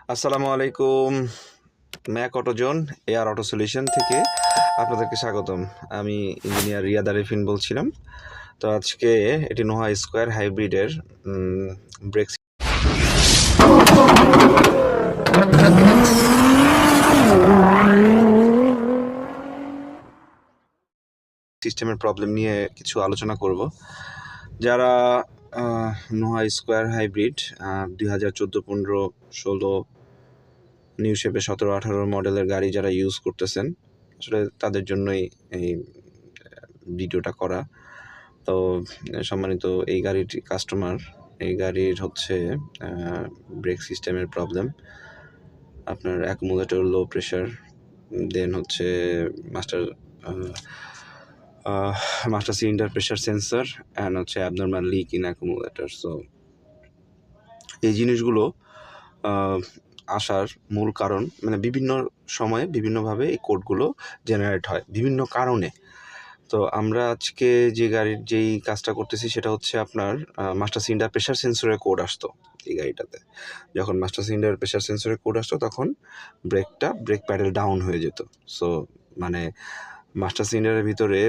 আসসালামু আলাইকুম। Mac AutoZone air auto solution থেকে আপনাদেরকে স্বাগতম। আমি ইঞ্জিনিয়ার রিয়াদ আরিফিন বলছিলাম। তো আজকে এটি নোহা স্কোয়ার হাইব্রিডের ব্রেক সিস্টেমের প্রবলেম নিয়ে কিছু আলোচনা করব। যারা নোহা স্কোয়ার হাইব্রিড 2014, 15, 16 নিউ শেপে 17, 18 মডেলের গাড়ি যারা ইউজ করতেছেন, আসলে তাদের জন্যই এই ভিডিওটা করা। তো সম্মানিত এই গাড়ির কাস্টমার, এই গাড়ির হচ্ছে ব্রেক সিস্টেমের প্রবলেম, আপনার অ্যাকুমুলেটর লো প্রেশার, দেন হচ্ছে master master cylinder pressure sensor and হচ্ছে abnormal leak in accumulator. So এই জিনিসগুলো আসার মূল কারণ, মানে বিভিন্ন সময়ে বিভিন্নভাবে এই কোডগুলো জেনারেট হয় বিভিন্ন কারণে। তো আমরা আজকে যে গাড়ির যেই কাজটা করতেছি সেটা হচ্ছে আপনার মাস্টার সিলিন্ডার প্রেশার সেন্সরের কোড আসতো এই গাড়িটাতে। যখন মাস্টার সিলিন্ডার প্রেশার সেন্সরের কোড আসতো তখন ব্রেক প্যাডেল ডাউন হয়ে যেত। সো মানে মাস্টার সিলিন্ডারের ভিতরে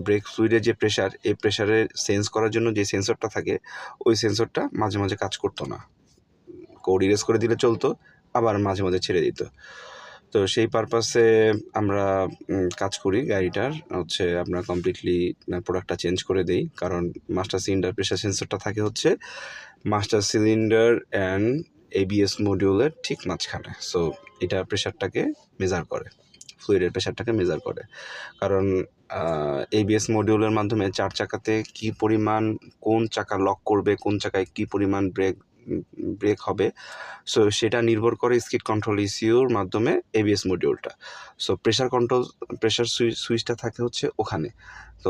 ব্রেক ফ্লুইডের যে প্রেশার, এই প্রেশারে সেন্স করার জন্য যে সেন্সরটা থাকে, ওই সেন্সরটা মাঝে মাঝে কাজ করতো না। কোড ইরেজ করে দিলে চলতো, আবার মাঝে মাঝে ছেড়ে দিত। তো সেই পারপাসে আমরা কাজ করি গাড়িটার হচ্ছে আমরা কমপ্লিটলি প্রোডাক্টটা চেঞ্জ করে দিই। কারণ মাস্টার সিলিন্ডার প্রেশার সেন্সরটা থাকে হচ্ছে মাস্টার সিলিন্ডার অ্যান্ড এবিএস মডিউলের ঠিক মাঝখানে। সো এটা প্রেশারটাকে মেজার করে, ফ্লুইডের প্রেশারটাকে মেজার করে। কারণ এবিএস মডিউলের মাধ্যমে 4 চাকাতে কী পরিমাণ, কোন চাকা লক করবে, কোন চাকায় কী পরিমাণ ব্রেক হবে, সো সেটা নির্ভর করে স্কিড কন্ট্রোল ইসিউর মাধ্যমে এবিএস মডিউলটা। সো প্রেশার সুইচটা থাকে হচ্ছে ওখানে। তো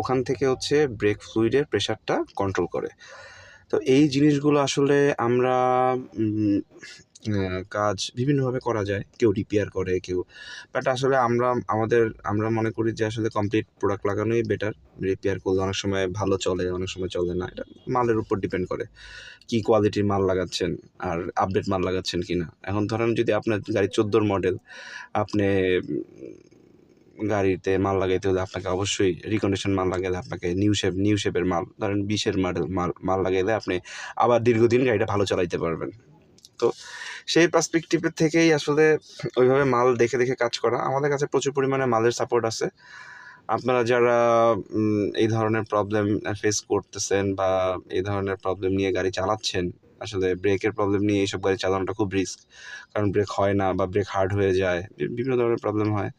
ওখান থেকে হচ্ছে ব্রেক ফ্লুইডের প্রেশারটা কন্ট্রোল করে। তো এই জিনিসগুলো আসলে আমরা কাজ বিভিন্নভাবে করা যায়। কেউ রিপেয়ার করে, বাট আসলে আমরা মনে করি যে আসলে কমপ্লিট প্রোডাক্ট লাগানোই বেটার। রিপেয়ার করলে অনেক সময় ভালো চলে, অনেক সময় চলে না। এটা মালের উপর ডিপেন্ড করে কী কোয়ালিটির মাল লাগাচ্ছেন আর আপডেট মাল লাগাচ্ছেন কিনা। এখন ধরেন যদি আপনার গাড়ি 14 মডেল, আপনি গাড়িতে মাল লাগাইতে হলে আপনাকে অবশ্যই রিকন্ডিশন মাল লাগাইলে আপনাকে নিউ শেপের মাল, ধরেন 20-এর মডেল মাল লাগাইলে আপনি আবার দীর্ঘদিন গাড়িটা ভালো চালাইতে পারবেন। তো সেই পার্সপেক্টিভের থেকেই আসলে ওইভাবে মাল দেখে দেখে কাজ করা। আমাদের কাছে প্রচুর পরিমাণে মালের সাপোর্ট আছে। আপনারা যারা এই ধরনের প্রবলেম ফেস করতেছেন বা এই ধরনের প্রবলেম নিয়ে গাড়ি চালাচ্ছেন, আসলে ব্রেকের প্রবলেম নিয়ে এইসব গাড়ি চালানোটা খুব রিস্ক। কারণ ব্রেক হয় না বা ব্রেক হার্ড হয়ে যায়, বিভিন্ন ধরনের প্রবলেম হয়,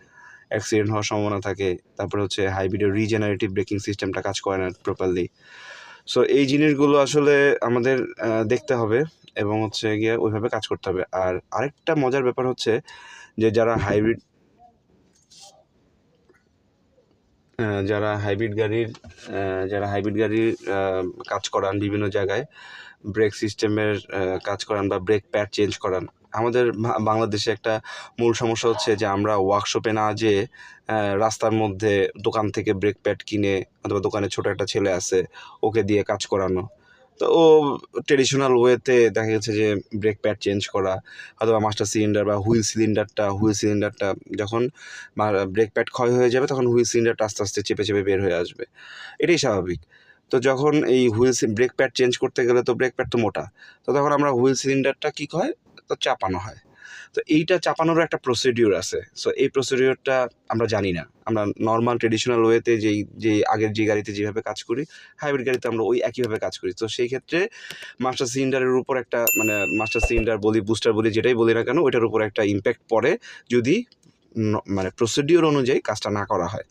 অ্যাক্সিডেন্ট হওয়ার সম্ভাবনা থাকে। তারপরে হচ্ছে হাইব্রিডের রিজেনারেটিভ ব্রেকিং সিস্টেমটা কাজ করে না প্রপারলি। সো এই জিনিসগুলো আসলে আমাদের দেখতে হবে এবং হচ্ছে গিয়ে ওইভাবে কাজ করতে হবে। আর আরেকটা মজার ব্যাপার হচ্ছে যে যারা হাইব্রিড গাড়ির কাজ করান বিভিন্ন জায়গায়, ব্রেক সিস্টেমের কাজ করান বা ব্রেক প্যাড চেঞ্জ করান, আমাদের বাংলাদেশে একটা মূল সমস্যা হচ্ছে যে আমরা ওয়ার্কশপে না যেয়ে রাস্তার মধ্যে দোকান থেকে ব্রেক প্যাড কিনে, অথবা দোকানে ছোটো একটা ছেলে আছে ওকে দিয়ে কাজ করানো। তো ও ট্রেডিশনাল ওয়েতে দেখা গেছে যে ব্রেক প্যাড চেঞ্জ করা, অথবা মাস্টার সিলিন্ডার বা হুইল সিলিন্ডারটা যখন ব্রেক প্যাড ক্ষয় হয়ে যাবে তখন হুইল সিলিন্ডারটা আস্তে আস্তে চেপে চেপে বের হয়ে আসবে। এটাই স্বাভাবিক। তো যখন এই ব্রেক প্যাড চেঞ্জ করতে গেলে তো ব্রেক প্যাড তো মোটা, তো তখন আমরা হুইল সিলিন্ডারটা কী হয়, তো চাপানো হয়। তো এইটা চাপানোরও একটা প্রসিডিওর আছে। সো এই প্রসিডিওরটা আমরা জানি না। আমরা নর্মাল ট্রেডিশনাল ওয়েতে আগের যে গাড়িতে যেভাবে কাজ করি, হাইব্রিড গাড়িতে আমরা ওই একইভাবে কাজ করি। তো সেই ক্ষেত্রে মাস্টার সিলিন্ডারের উপর একটা, মানে মাস্টার সিলিন্ডার বলি, বুস্টার বলি, যেটাই বলি না কেন, ওইটার উপর একটা ইম্প্যাক্ট পড়ে যদি মানে প্রসিডিওর অনুযায়ী কাজটা না করা হয়।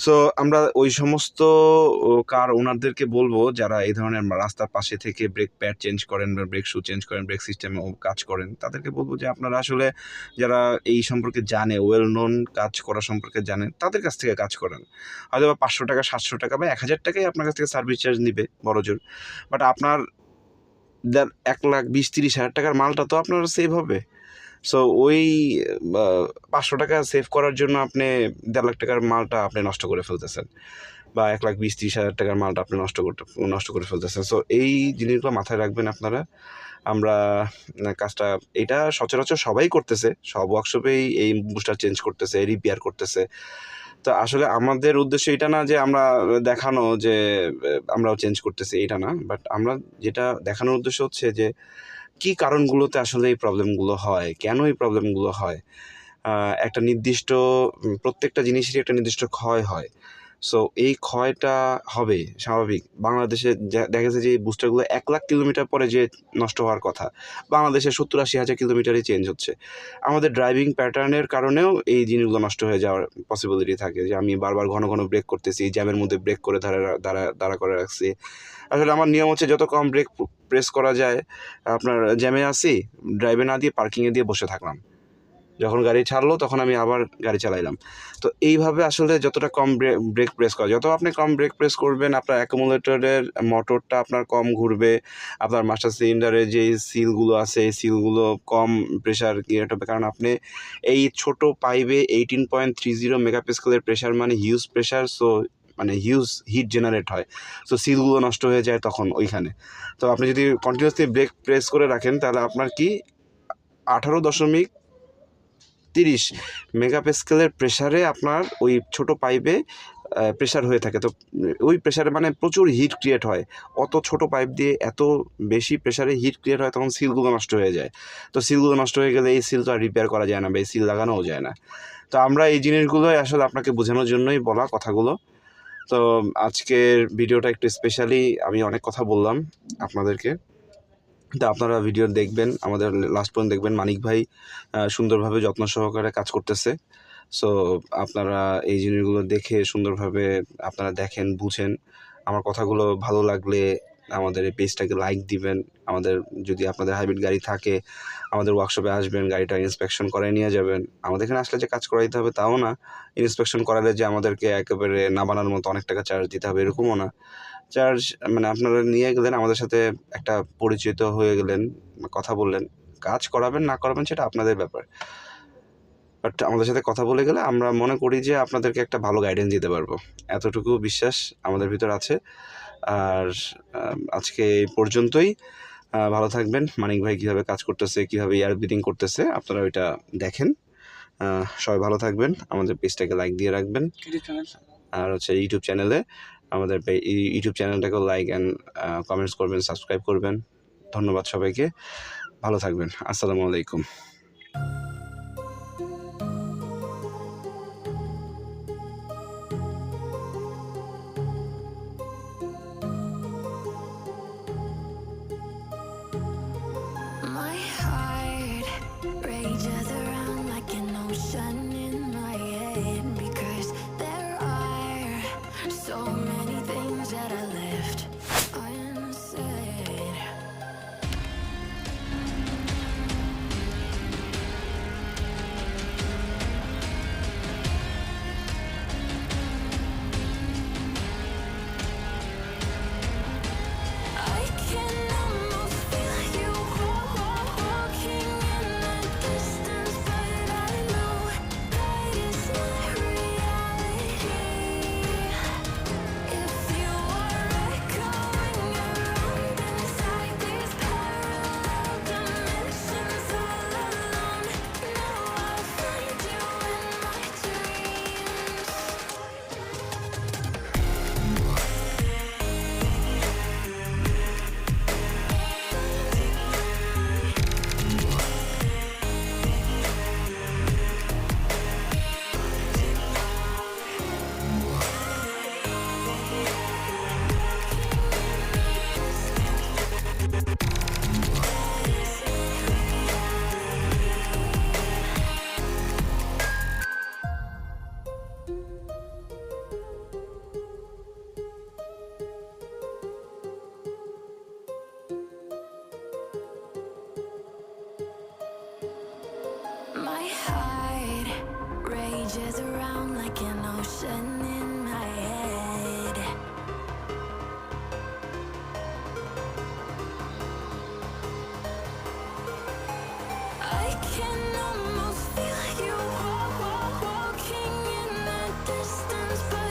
সো আমরা ওই সমস্ত কার ওনারদেরকে বলবো যারা এই ধরনের রাস্তার পাশে থেকে ব্রেক প্যাড চেঞ্জ করেন বা ব্রেক শু চেঞ্জ করেন, ব্রেক সিস্টেমে কাজ করেন, তাদেরকে বলবো যে আপনারা আসলে যারা এই সম্পর্কে জানে, ওয়েল নোন কাজ করা সম্পর্কে জানেন, তাদের কাছ থেকে কাজ করেন। হয়তো বা 500 টাকা, 700 টাকা বা 1000 টাকাই আপনার কাছ থেকে সার্ভিস চার্জ নিবে বড়জোর, বাট আপনার 1,20,30,000 টাকার মালটা তো আপনার সেভ হবে। সো ওই 500 টাকা সেভ করার জন্য আপনি 1.5 লাখ টাকার মালটা আপনি নষ্ট করে ফেলতেছেন। বা 1,20,000-30,000 টাকার মালটা আপনি নষ্ট করে ফেলতেছেন। সো এই জিনিসগুলো মাথায় রাখবেন আপনারা। আমরা কাজটা এটা সচরাচর সবাই করতেছে, সব ওয়ার্কশপেই এই বুস্টার চেঞ্জ করতেছে, রিপেয়ার করতেছে। তো আসলে আমাদের উদ্দেশ্য এটা না যে আমরা দেখানো যে আমরাও চেঞ্জ করতেছি, এটা না। বাট আমরা যেটা দেখানোর উদ্দেশ্য হচ্ছে যে কী কারণগুলোতে আসলে এই প্রবলেমগুলো হয়, কেন এই প্রবলেমগুলো হয়। একটা নির্দিষ্ট প্রত্যেকটা জিনিসেরই একটা নির্দিষ্ট ক্ষয় হয়। সো এই ক্ষয়টা হবে স্বাভাবিক। বাংলাদেশে দেখা গেছে যে এই বুস্টারগুলো 1,00,000 কিলোমিটার পরে যে নষ্ট হওয়ার কথা, বাংলাদেশে 70-80 হাজার কিলোমিটারই চেঞ্জ হচ্ছে। আমাদের ড্রাইভিং প্যাটার্নের কারণেও এই জিনিসগুলো নষ্ট হয়ে যাওয়ার পসিবিলিটি থাকে, যে আমি বারবার ঘন ঘন ব্রেক করতেছি, জ্যামের মধ্যে ব্রেক করে দাঁড়া করে রাখছি। আসলে আমার নিয়ম হচ্ছে যত কম ব্রেক প্রেস করা যায়, আপনার জ্যামে আছি, ড্রাইভে না দিয়ে পার্কিংয়ে দিয়ে বসে থাকলাম। যখন গাড়ি ছাড়লো তখন আমি আবার গাড়ি চালাইলাম। তো এইভাবে আসলে যতটা কম ব্রেক প্রেস করা, যত আপনি কম ব্রেক প্রেস করবেন, আপনার অ্যাকুমুলেটরের মোটরটা আপনার কম ঘুরবে, আপনার মাস্টার সিলিন্ডারের যে সিলগুলো আছে এই সিলগুলো কম প্রেশার ক্রিয়েট হবে। কারণ আপনি এই ছোট পাইপে 18.30 মেগাপাস্কেলের প্রেশার মানে হিউজ প্রেশার। সো মানে হিউজ হিট জেনারেট হয়। সো সিলগুলো নষ্ট হয়ে যায় তখন ওইখানে। তো আপনি যদি কন্টিনিউয়াসলি ব্রেক প্রেস করে রাখেন তাহলে আপনার কি 18.30 মেগাপাস্কেলের প্রেশারে আপনার ওই ছোট পাইপে প্রেশার হয়ে থাকে। তো ওই প্রেশারে মানে প্রচুর হিট ক্রিয়েট হয়। অত ছোট পাইপ দিয়ে এত বেশি প্রেশারে হিট ক্রিয়েট হয়, তখন সিলগুলো নষ্ট হয়ে যায়। তো সিলগুলো নষ্ট হয়ে গেলে এই সিল তো আর রিপেয়ার করা যায় না বা এই সিল লাগানোও যায় না। তো আমরা এই জিনিসগুলোই আসলে আপনাকে বোঝানোর জন্যই বলা কথাগুলো। তো আজকের ভিডিওটা একটু স্পেশালি আমি অনেক কথা বললাম আপনাদেরকে। তো আপনারা ভিডিও দেখবেন, আমাদের লাস্ট পর্যন্ত দেখবেন। মানিক ভাই সুন্দরভাবে যত্ন সহকারে কাজ করতেছে। সো আপনারা এই জিনিসগুলো দেখে সুন্দরভাবে আপনারা দেখেন, বুঝেন। আমার কথাগুলো ভালো লাগলে আমাদের এই পেজটাকে লাইক দিবেন। যদি আপনাদের হাইব্রিড গাড়ি থাকে আমাদের ওয়ার্কশপে আসবেন, গাড়িটা ইন্সপেকশন করায় নিয়ে যাবেন। আমাদের এখানে আসলে যে কাজ করাইতে হবে তাও না, ইন্সপেকশন করালে যে আমাদেরকে একেবারে না বানার মতো অনেক টাকা চার্জ দিতে হবে এরকমও না। চার্জ মানে আপনারা নিয়ে গেলেন, আমাদের সাথে একটা পরিচিত হয়ে গেলেন, কথা বললেন। কাজ করাবেন না করাবেন সেটা আপনাদের ব্যাপার। বাট আমাদের সাথে কথা বলে গেলে আমরা মনে করি যে আপনাদেরকে একটা ভালো গাইডেন্স দিতে পারবো, এতটুকু বিশ্বাস আমাদের ভিতর আছে। আর আজকে এই পর্যন্তই। ভালো থাকবেন। মানিক ভাই কীভাবে কাজ করতেছে, কীভাবে এয়ার ব্রিদিং করতেছে আপনারা ওইটা দেখেন। সবাই ভালো থাকবেন। আমাদের পেজটাকে লাইক দিয়ে রাখবেন। আর ইউটিউব চ্যানেলে আমাদের ইউটিউব চ্যানেলটাকেও লাইক অ্যান্ড কমেন্টস করবেন, সাবস্ক্রাইব করবেন। ধন্যবাদ সবাইকে। ভালো থাকবেন। আসসালামু আলাইকুম। My heart rages around like an ocean in my head, because there are so many things that I left unsaid. I can almost feel you walking in the distance, but I know that it's not reality. If you are echoing around inside these parallel dimensions all alone, now I'll find you in my dreams. My heart rages around like an ocean in my head. I can almost feel you walking in the distance, but